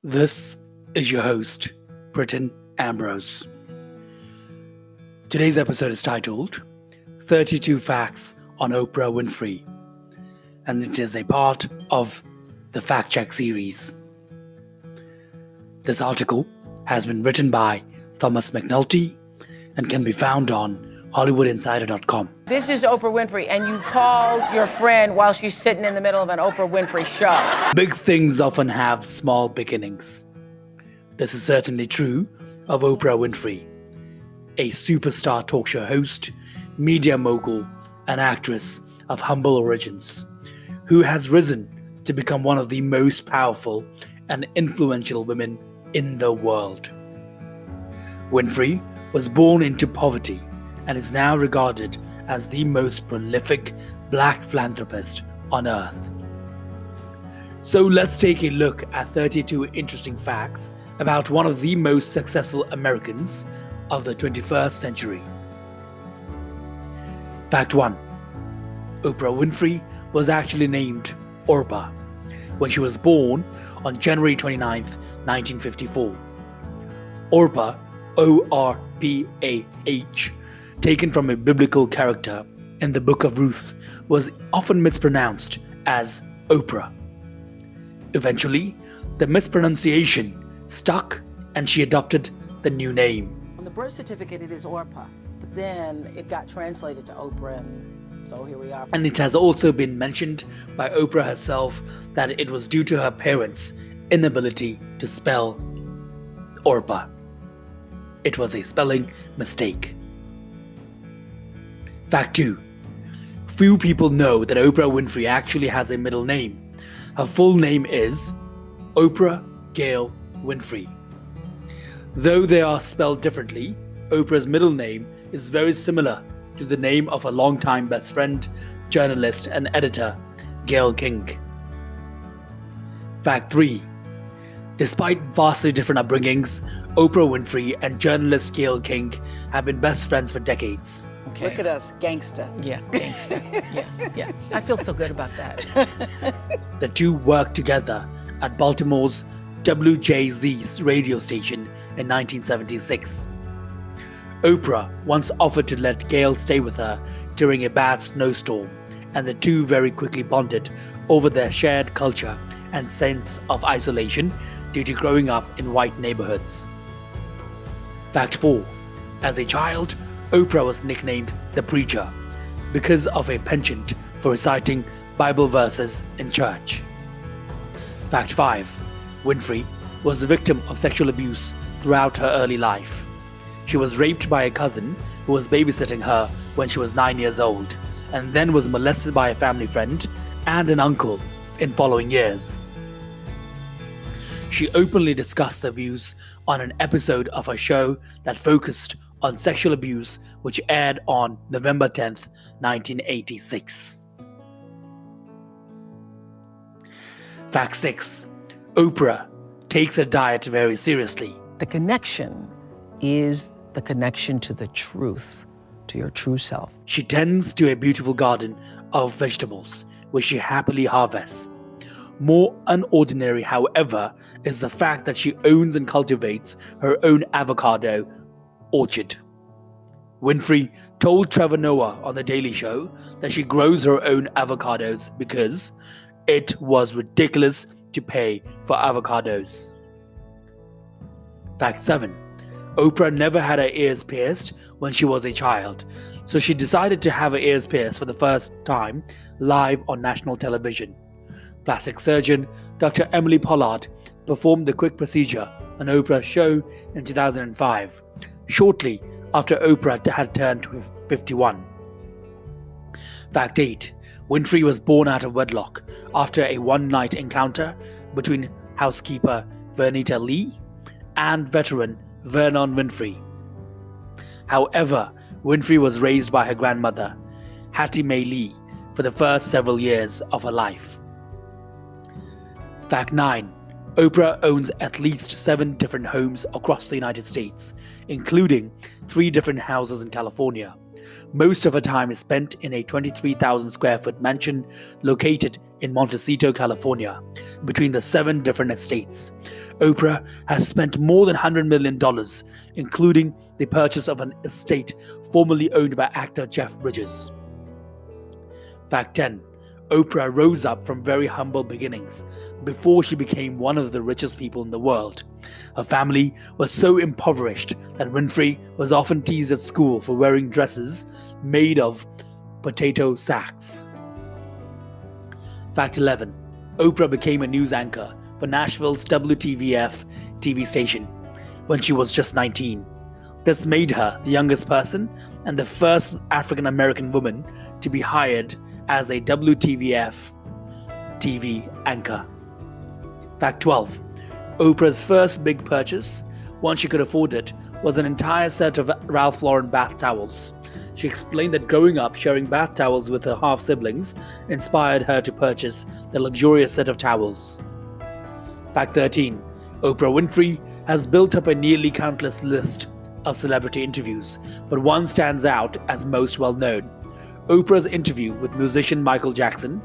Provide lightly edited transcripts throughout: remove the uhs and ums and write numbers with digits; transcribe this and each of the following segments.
This is your host, Britton Ambrose. Today's episode is titled 32 Facts on Oprah Winfrey, and it is a part of the Fact Check series. This article has been written by Thomas McNulty and can be found on HollywoodInsider.com. This is Oprah Winfrey, and you called your friend while she's sitting in the middle of an Oprah Winfrey show. Big things often have small beginnings. This is certainly true of Oprah Winfrey, a superstar talk show host, media mogul, and actress of humble origins, who has risen to become one of the most powerful and influential women in the world. Winfrey was born into poverty and is now regarded as the most prolific black philanthropist on earth. So let's take a look at 32 interesting facts about one of the most successful Americans of the 21st century. Fact 1. Oprah Winfrey was actually named Orpah when she was born on January 29, 1954. Orpah, O-R-P-A-H, taken from a biblical character in the Book of Ruth, was often mispronounced as Oprah. Eventually, the mispronunciation stuck and she adopted the new name. On the birth certificate, it is Orpah, but then it got translated to Oprah, and so here we are. And it has also been mentioned by Oprah herself that it was due to her parents' inability to spell Orpah. It was a spelling mistake. Fact 2. Few people know that Oprah Winfrey actually has a middle name. Her full name is Oprah Gail Winfrey. Though they are spelled differently, Oprah's middle name is very similar to the name of her longtime best friend, journalist and editor, Gayle King. Fact 3. Despite vastly different upbringings, Oprah Winfrey and journalist Gayle King have been best friends for decades. Okay. Look at us, gangsta. Yeah, gangsta. yeah. I feel so good about that. The two worked together at Baltimore's WJZ's radio station in 1976. Oprah once offered to let Gayle stay with her during a bad snowstorm, and the two very quickly bonded over their shared culture and sense of isolation due to growing up in white neighborhoods. Fact 4. As a child, Oprah was nicknamed the Preacher because of a penchant for reciting Bible verses in church. Fact 5. Winfrey was the victim of sexual abuse throughout her early life. She was raped by a cousin who was babysitting her when she was 9 years old, and then was molested by a family friend and an uncle in following years. She openly discussed the abuse on an episode of her show that focused on sexual abuse, which aired on November 10th, 1986. Fact 6. Oprah takes her diet very seriously. The connection is the connection to the truth, to your true self. She tends to a beautiful garden of vegetables, which she happily harvests. More unordinary, however, is the fact that she owns and cultivates her own avocado orchard. Winfrey told Trevor Noah on The Daily Show that she grows her own avocados because it was ridiculous to pay for avocados. Fact 7. Oprah never had her ears pierced when she was a child, so she decided to have her ears pierced for the first time live on national television. Plastic surgeon Dr. Emily Pollard performed the quick procedure on Oprah's show in 2005, shortly after Oprah had turned 51. Fact 8. Winfrey was born out of wedlock after a one-night encounter between housekeeper Vernita Lee and veteran Vernon Winfrey. However, Winfrey was raised by her grandmother, Hattie Mae Lee, for the first several years of her life. Fact 9. Oprah owns at least 7 different homes across the United States, including 3 different houses in California. Most of her time is spent in a 23,000 square foot mansion located in Montecito, California, between the 7 different estates. Oprah has spent more than $100 million, including the purchase of an estate formerly owned by actor Jeff Bridges. Fact 10. Oprah rose up from very humble beginnings before she became one of the richest people in the world. Her family was so impoverished that Winfrey was often teased at school for wearing dresses made of potato sacks. Fact 11. Oprah became a news anchor for Nashville's WTVF-TV station when she was just 19. This made her the youngest person and the first African American woman to be hired as a WTVF-TV anchor. Fact 12. Oprah's first big purchase, once she could afford it, was an entire set of Ralph Lauren bath towels. She explained that growing up sharing bath towels with her half-siblings inspired her to purchase the luxurious set of towels. Fact 13. Oprah Winfrey has built up a nearly countless list of celebrity interviews, but one stands out as most well known. Oprah's interview with musician Michael Jackson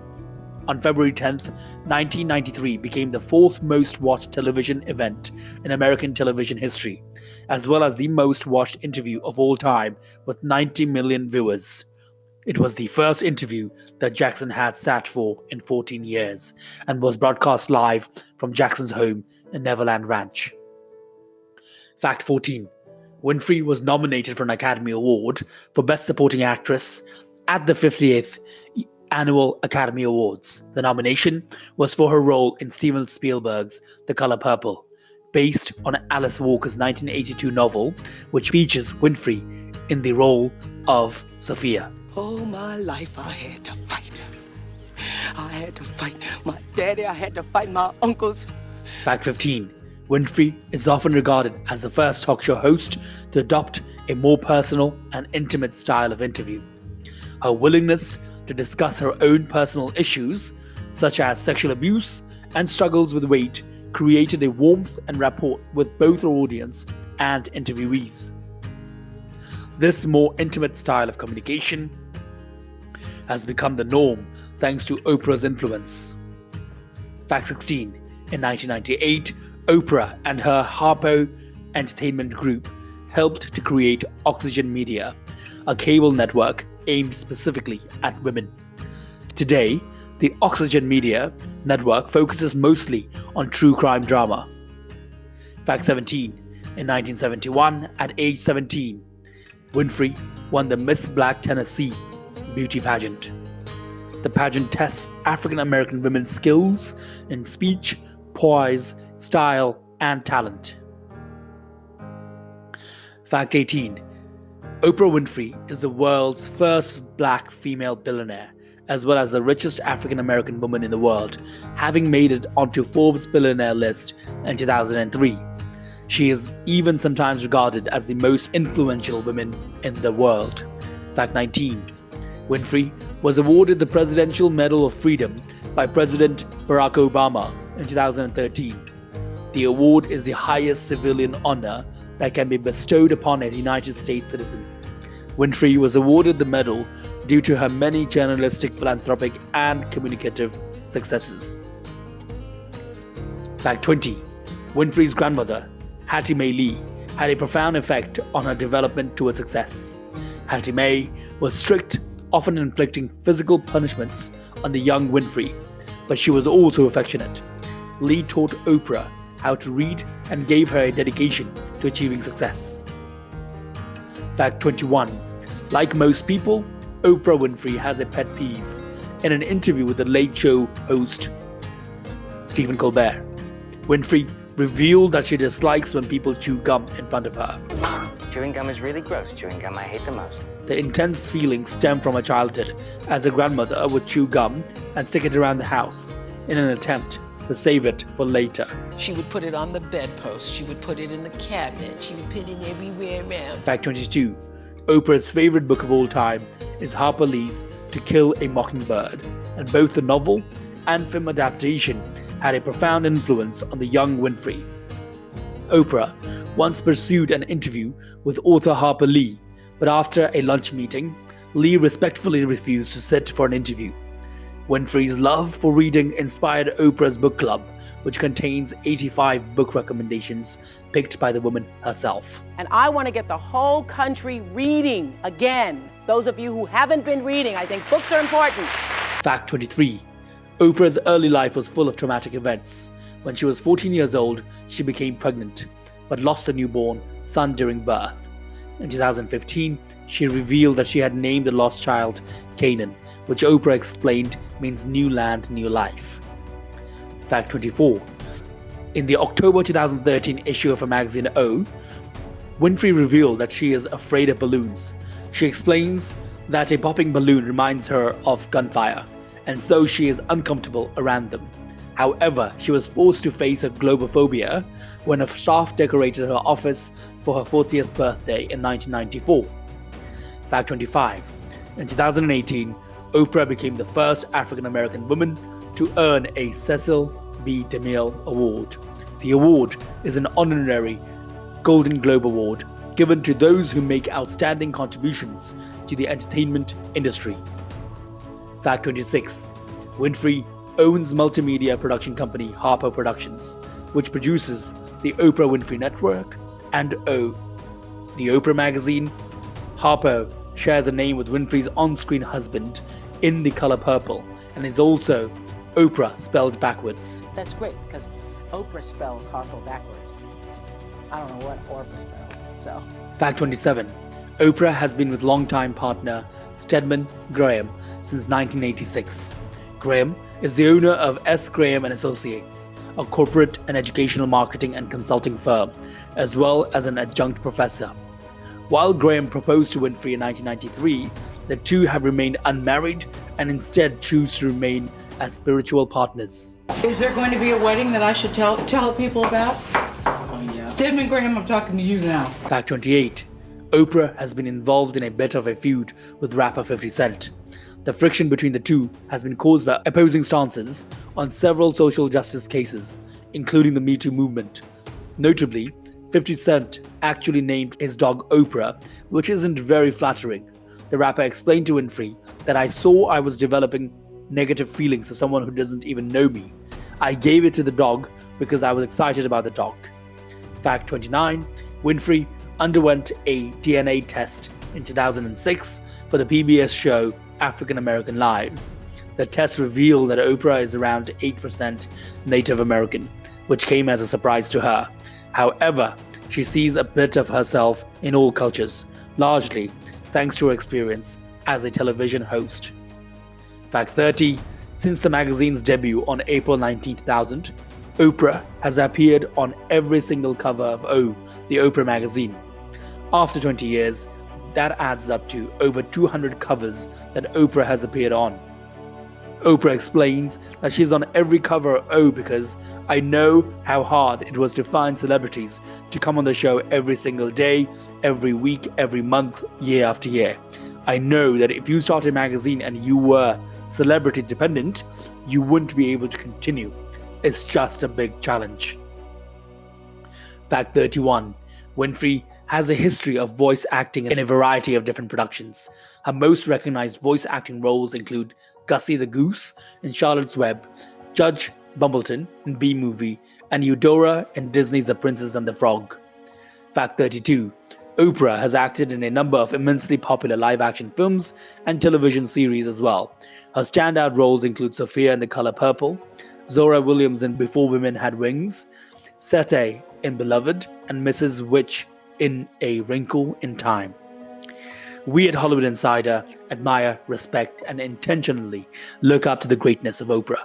on February 10, 1993 became the 4th most watched television event in American television history, as well as the most watched interview of all time with 90 million viewers. It was the first interview that Jackson had sat for in 14 years and was broadcast live from Jackson's home in Neverland Ranch. Fact 14. Winfrey was nominated for an Academy Award for Best Supporting Actress at the 58th Annual Academy Awards. The nomination was for her role in Steven Spielberg's The Color Purple, based on Alice Walker's 1982 novel, which features Winfrey in the role of Sofia. All my life I had to fight. I had to fight my daddy, I had to fight my uncles. Fact 15. Winfrey is often regarded as the first talk show host to adopt a more personal and intimate style of interview. Her willingness to discuss her own personal issues, such as sexual abuse and struggles with weight, created a warmth and rapport with both her audience and interviewees. This more intimate style of communication has become the norm thanks to Oprah's influence. Fact 16. In 1998, Oprah and her Harper Entertainment Group helped to create Oxygen Media, a cable network aimed specifically at women. Today, the Oxygen Media network focuses mostly on true crime drama. Fact 17. In 1971, at age 17, Winfrey won the Miss Black Tennessee beauty pageant. The pageant tests African American women's skills in speech, poise, style, and talent. Fact 18. Oprah Winfrey is the world's first black female billionaire, as well as the richest African American woman in the world, having made it onto Forbes' billionaire list in 2003. She is even sometimes regarded as the most influential woman in the world. Fact 19. Winfrey was awarded the Presidential Medal of Freedom by President Barack Obama in 2013. The award is the highest civilian honor that can be bestowed upon a United States citizen. Winfrey was awarded the medal due to her many journalistic, philanthropic, and communicative successes. Fact 20. Winfrey's grandmother, Hattie Mae Lee, had a profound effect on her development towards success. Hattie Mae was strict, often inflicting physical punishments on the young Winfrey, but she was also affectionate. Lee taught Oprah how to read and gave her a dedication to achieving success. Fact 21. Like most people, Oprah Winfrey has a pet peeve. In an interview with the Late Show host Stephen Colbert, Winfrey revealed that she dislikes when people chew gum in front of her. Chewing gum is really gross. Chewing gum I hate the most. The intense feelings stem from her childhood, as her grandmother would chew gum and stick it around the house in an attempt to save it for later. She would put it on the bedpost. She would put it in the cabinet. She would put it everywhere around. Fact 22. Oprah's favorite book of all time is Harper Lee's To Kill a Mockingbird, and both the novel and film adaptation had a profound influence on the young Winfrey. Oprah once pursued an interview with author Harper Lee, but after a lunch meeting, Lee respectfully refused to sit for an interview. Winfrey's love for reading inspired Oprah's book club, which contains 85 book recommendations picked by the woman herself. And I want to get the whole country reading again. Those of you who haven't been reading, I think books are important. Fact 23. Oprah's early life was full of traumatic events. When she was 14 years old, she became pregnant, but lost a newborn son during birth. In 2015, she revealed that she had named the lost child Canaan, which Oprah explained means new land, new life. Fact 24. In the October 2013 issue of her magazine O, Winfrey revealed that she is afraid of balloons. She explains that a popping balloon reminds her of gunfire, and so she is uncomfortable around them. However, she was forced to face her globophobia when a staff decorated her office for her 40th birthday in 1994. Fact 25. In 2018, Oprah became the first African American woman to earn a Cecil B. DeMille Award. The award is an honorary Golden Globe Award given to those who make outstanding contributions to the entertainment industry. Fact 26. Winfrey owns multimedia production company Harper Productions, which produces the Oprah Winfrey Network and O, the Oprah magazine. Harper shares a name with Winfrey's on-screen husband in the color purple and is also Oprah spelled backwards. That's great because Oprah spells Harper backwards. I don't know what Orpah spells, so. Fact 27. Oprah has been with longtime partner Stedman Graham since 1986. Graham is the owner of S. Graham & Associates, a corporate and educational marketing and consulting firm, as well as an adjunct professor. While Graham proposed to Winfrey in 1993, the two have remained unmarried and instead choose to remain as spiritual partners. Is there going to be a wedding that I should tell people about? Oh, yeah. Stedman Graham, I'm talking to you now. Fact 28. Oprah has been involved in a bit of a feud with rapper 50 Cent. The friction between the two has been caused by opposing stances on several social justice cases, including the Me Too movement. Notably, 50 Cent actually named his dog Oprah, which isn't very flattering. The rapper explained to Winfrey that I saw I was developing negative feelings for someone who doesn't even know me. I gave it to the dog because I was excited about the dog. Fact 29. Winfrey underwent a DNA test in 2006 for the PBS show African American Lives. The test revealed that Oprah is around 8% Native American, which came as a surprise to her. However, she sees a bit of herself in all cultures, largely thanks to her experience as a television host. Fact 30. Since the magazine's debut on April 19, 2000, Oprah has appeared on every single cover of O, the Oprah magazine. After 20 years, that adds up to over 200 covers that Oprah has appeared on. Oprah explains that she's on every cover of O because I know how hard it was to find celebrities to come on the show every single day, every week, every month, year after year. I know that if you started a magazine and you were celebrity dependent, you wouldn't be able to continue. It's just a big challenge. Fact 31. Winfrey has a history of voice acting in a variety of different productions. Her most recognized voice acting roles include Gussie the Goose in Charlotte's Web, Judge Bumbleton in B-Movie, and Eudora in Disney's The Princess and the Frog. Fact 32. Oprah has acted in a number of immensely popular live-action films and television series as well. Her standout roles include Sofia in The Color Purple, Zora Williams in Before Women Had Wings, Sethe in Beloved, and Mrs. Witch in A Wrinkle in Time. We at Hollywood Insider admire, respect, and intentionally look up to the greatness of Oprah.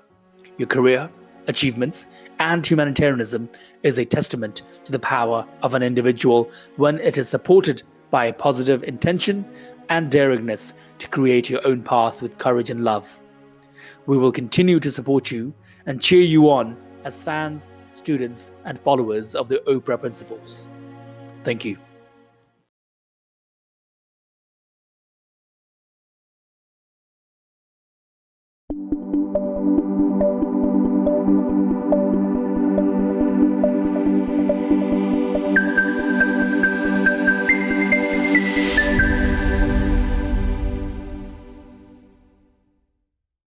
Your career, achievements, and humanitarianism is a testament to the power of an individual when it is supported by a positive intention and daringness to create your own path with courage and love. We will continue to support you and cheer you on as fans, students, and followers of the Oprah principles. Thank you.